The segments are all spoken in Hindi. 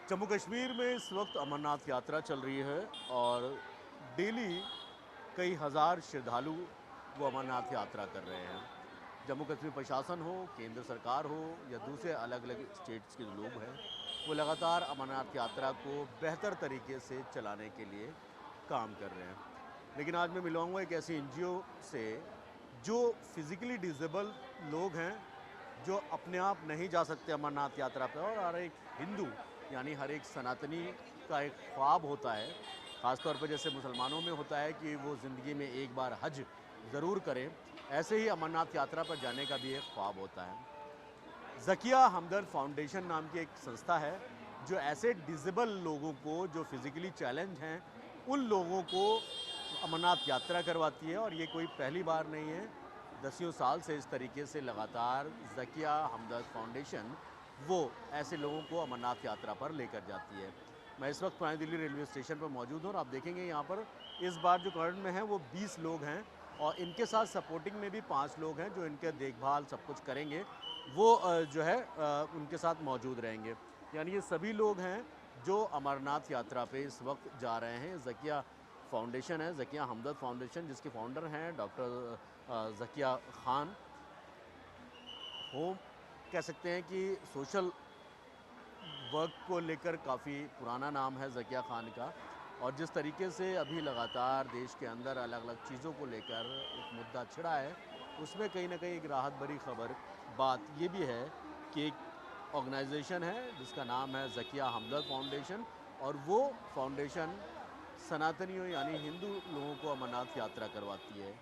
जम्मू कश्मीर में इस वक्त अमरनाथ यात्रा चल रही है और डेली कई हज़ार श्रद्धालु वो अमरनाथ यात्रा कर रहे हैं। जम्मू कश्मीर प्रशासन हो, केंद्र सरकार हो या दूसरे अलग अलग स्टेट्स के जो लोग हैं, वो लगातार अमरनाथ यात्रा को बेहतर तरीके से चलाने के लिए काम कर रहे हैं। लेकिन आज मैं मिलूँगा एक ऐसी एनजीओ से जो फिज़िकली डिसेबल लोग हैं, जो अपने आप नहीं जा सकते अमरनाथ यात्रा पर, और हर एक हिंदू यानी हर एक सनातनी का एक ख्वाब होता है, ख़ासतौर पर जैसे मुसलमानों में होता है कि वो ज़िंदगी में एक बार हज ज़रूर करें, ऐसे ही अमरनाथ यात्रा पर जाने का भी एक ख्वाब होता है। ज़किया हमदर्द फाउंडेशन नाम की एक संस्था है जो ऐसे डिसेबल लोगों को, जो फिज़िकली चैलेंज हैं, उन लोगों को अमरनाथ यात्रा करवाती है। और ये कोई पहली बार नहीं है, दसियों साल से इस तरीके से लगातार ज़किया हमदर्द फाउंडेशन वो ऐसे लोगों को अमरनाथ यात्रा पर लेकर जाती है। मैं इस वक्त पुरानी दिल्ली रेलवे स्टेशन पर मौजूद हूँ और आप देखेंगे यहाँ पर इस बार जो करंट में है वो 20 लोग हैं और इनके साथ सपोर्टिंग में भी 5 लोग हैं जो इनके देखभाल सब कुछ करेंगे, वो जो है उनके साथ मौजूद रहेंगे। यानी ये सभी लोग हैं जो अमरनाथ यात्रा पे इस वक्त जा रहे हैं। ज़किया फाउंडेशन है, ज़किया हमदर्द फाउंडेशन, जिसके फाउंडर हैं डॉक्टर ज़किया खान। होम कह सकते हैं कि सोशल वर्क को लेकर काफ़ी पुराना नाम है ज़किया खान का, और जिस तरीके से अभी लगातार देश के अंदर अलग अलग चीज़ों को लेकर एक मुद्दा छिड़ा है, उसमें कहीं ना कहीं एक राहत भरी खबर बात ये भी है कि एक ऑर्गेनाइजेशन है जिसका नाम है ज़किया हमदर्द फाउंडेशन, और वो फाउंडेशन सनातनियों यानी हिंदू लोगों को अमरनाथ यात्रा करवाती है।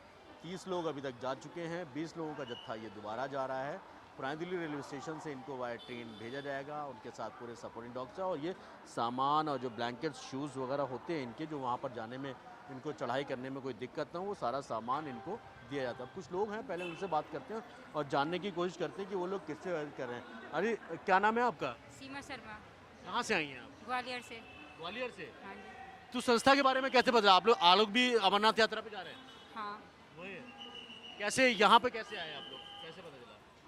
30 लोग अभी तक जा चुके हैं, 20 लोगों का जत्था ये दोबारा जा रहा है। पुरानी दिल्ली रेलवे स्टेशन से इनको वाया ट्रेन भेजा जाएगा, उनके साथ पूरे सपोर्टिंग डॉग्स हैं, और ये सामान और जो ब्लैंकेट्स, शूज़ वगैरह होते हैं इनके, जो वहाँ पर जाने में इनको चढ़ाई करने में कोई दिक्कत ना हो, वो सारा सामान इनको दिया जाता है। अब कुछ लोग हैं, पहले उनसे बात करते हैं और जानने की कोशिश करते हैं कि वो लोग किससे बात कर रहे हैं। अरे क्या नाम है आपका? सीमा शर्मा, कहाँ से आई हैं आप? ग्वालियर से। ग्वालियर से। हाँ जी। तो संस्था के बारे में कैसे पता? आप लोग भी अमरनाथ यात्रा पे जा रहे हैं? हाँ, वही है। कैसे यहाँ पे कैसे आए आप लोग? कैसे पता चला?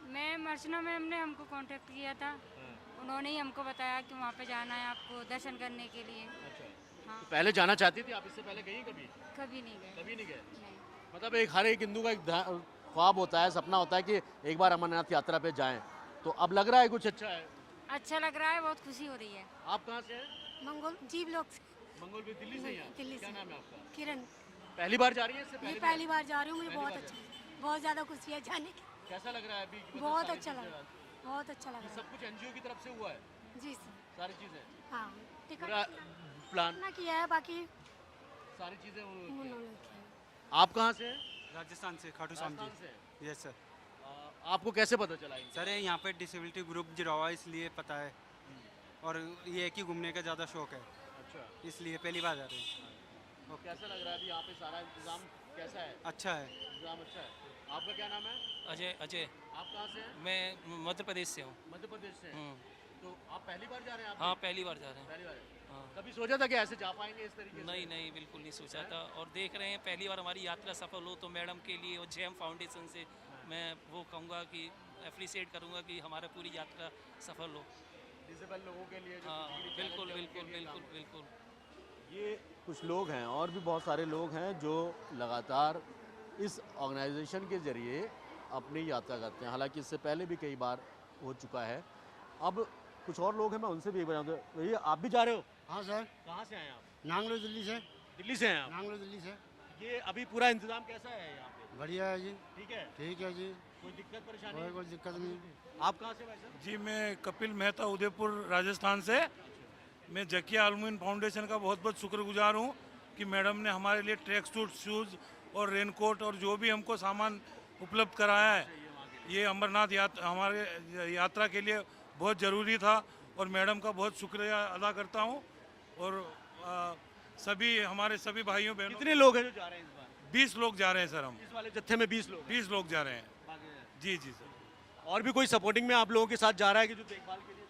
मैं मर्चना मैम ने हमको कांटेक्ट किया था। हाँ, उन्होंने ही हमको बताया कि वहाँ पे जाना है आपको दर्शन करने के लिए। अच्छा। हाँ, तो पहले जाना चाहती थी आप? इससे पहले गई कभी? कभी नहीं गए। कभी नहीं गए? नहीं। मतलब एक हर एक हिंदू का एक ख्वाब होता है, सपना होता है कि एक बार अमरनाथ यात्रा पे जाएं। तो अब लग रहा है कुछ अच्छा है। अच्छा लग रहा है, बहुत खुशी हो रही है। आप कहाँ से हैं? मंगोल जी ब्लॉक से। मंगोल भी दिल्ली से ही हैं? दिल्ली क्या से। नाम है आपका? किरण, पहली बार जा रही है? इससे ये पहले पहली बार जा रही हूँ, मुझे पहली बहुत बार अच्छा, बहुत ज़्यादा खुशी है जाने की। कैसा लग रहा है अभी? मतलब बहुत सारी अच्छा चीज़ें- लगा, बहुत अच्छा लग ये रहा सब कुछ एनजीओ की तरफ से हुआ है, है जी सर। सारी चीज़ें? हाँ, टिकट पूरा प्लान, ना किया है, बाकी सारी चीज़ें उन्होंने किया। उन्होंने किया है। आप कहाँ से हैं? राजस्थान से, खाटू श्याम राजस्थान जी। से। Yes sir. आपको कैसे पता चला इनका? सर ये यहाँ पे डिसेबिलिटी ग्रुप जुड़ा हुआ है इसलिए पता है, और ये है कि घूमने का ज़्यादा शौक है अच्छा। इसलिए पहली बार जा रहे हैं। तो कैसा लग रहा है अभी यहाँ पे सारा इंतजाम कैसा है? अच्छा है। इंतजाम अच्छा है। आपका क्या नाम है? अजय अजय आप कहाँ से हैं? मैं मध्य प्रदेश से हूँ। मध्य प्रदेश से हैं। तो आप पहली बार जा रहे हैं? आप हाँ, भी? पहली बार जा रहे हैं। पहली बार। हाँ। कभी सोचा था कि ऐसे जा पाएंगे इस तरीके से? नहीं नहीं, बिल्कुल नहीं सोचा था, और देख रहे हैं पहली बार हमारी यात्रा सफल हो, तो मैडम के लिए और जेएम फाउंडेशन से मैं वो कहूँगा कि अप्रिशिएट करूँगा कि हमारा पूरी यात्रा सफल हो। डिसेबल लोगों के लिए जो हाँ, physically बिल्कुल challenged है, बिल्कुल उनके लिए बिल्कुल काम। बिल्कुल। ये कुछ लोग हैं और भी बहुत सारे लोग हैं जो लगातार इस ऑर्गेनाइजेशन के ज़रिए अपनी यात्रा करते हैं। हालांकि इससे पहले भी कई बार हो चुका है। अब कुछ और लोग हैं, मैं उनसे भी एक बार जानता हूं। भैया आप भी जा रहे हो? हाँ सर, कहाँ से आए आप? नांगलो दिल्ली से। दिल्ली से हैं आप? नांगलो दिल्ली से। ये अभी पूरा इंतजाम कैसा है यहाँ पे? बढ़िया है जी। ठीक है? ठीक है जी, कोई दिक्कत परेशानी? कोई दिक्कत नहीं। आप कहाँ से भाई साहब? जी मैं कपिल मेहता उदयपुर राजस्थान से। मैं ज़किया अलमुइन फाउंडेशन का बहुत बहुत शुक्रगुजार हूँ कि मैडम ने हमारे लिए ट्रैक सूट, शूज़ और रेनकोट और जो भी हमको सामान उपलब्ध कराया है, ये अमरनाथ हमारे यात्रा के लिए बहुत ज़रूरी था, और मैडम का बहुत शुक्रिया अदा करता हूँ। और सभी हमारे सभी भाइयों बहनों, कितने लोग हैं जो जा रहे हैं इस बार? 20 लोग जा रहे हैं सर। हम इस वाले जत्थे में 20 लोग? 20 लोग जा रहे हैं। बाकी हैं। जी जी सर। और भी कोई सपोर्टिंग में आप लोगों के साथ जा रहा है कि जो देखभाल के लिए?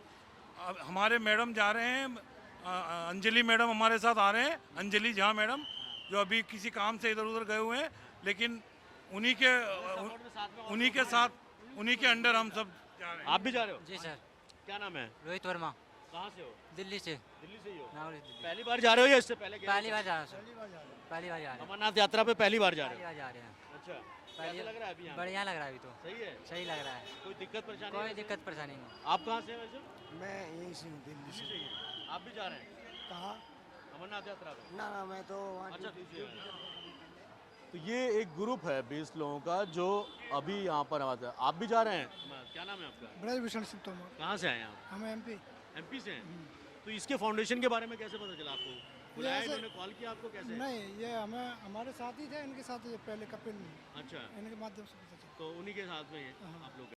अब हमारे मैडम जा रहे हैं, अंजलि मैडम हमारे साथ आ रहे हैं, अंजलि झा मैडम, जो अभी किसी काम से इधर उधर गए हुए हैं, लेकिन उन्हीं के साथ उन्हीं के अंडर हम सब जा रहे हैं। आप भी जा रहे हो? जी सर। क्या नाम है? रोहित वर्मा। कहाँ से हो? दिल्ली से दिल्ली से ही हो? नागौर दिल्ली पहली बार जा रहे हो या इससे पहले गए पहली थे? बार जा रहा हूँ सर पहली बार जा रहे हैं अमरनाथ यात्रा पे पहली बार जा पहली रहे बार जा रहे हैं हो? अच्छा, पहली कैसा लग रहा है अभी यहाँ? बढ़िया लग रहा है अभी तो सही है? सही लग रहा है कोई दिक्कत परेशानी? कोई है? दिक्कत परेशानी नहीं आप कहाँ से हैं वैसे? मैं यहीं से हूँ दिल्ली दिल्ली से। से ही हैं? आप भी जा रहे हैं कहाँ? अमरनाथ यात्रा पे? ना मैं तो वहाँ अच्छा, ड्यूटी दूसरी जगह। तो ये एक ग्रुप है 20 लोगों का जो अभी यहाँ पर आता है। आप भी जा रहे हैं? क्या नाम है आपका? ब्रजभूषण सिंह तोमर। कहाँ से आए हैं आप? हम एमपी। एमपी से हैं? तो इसके फाउंडेशन के बारे में कैसे पता चला आपको? बुलाया ऐसे- इन्होंने, कॉल किया आपको कैसे? नहीं, ये हमारे साथ ही थे, इनके साथ ये पहले कपिल, अच्छा, इनके माध्यम से पता चला। तो उन्हीं के साथ में आप लोग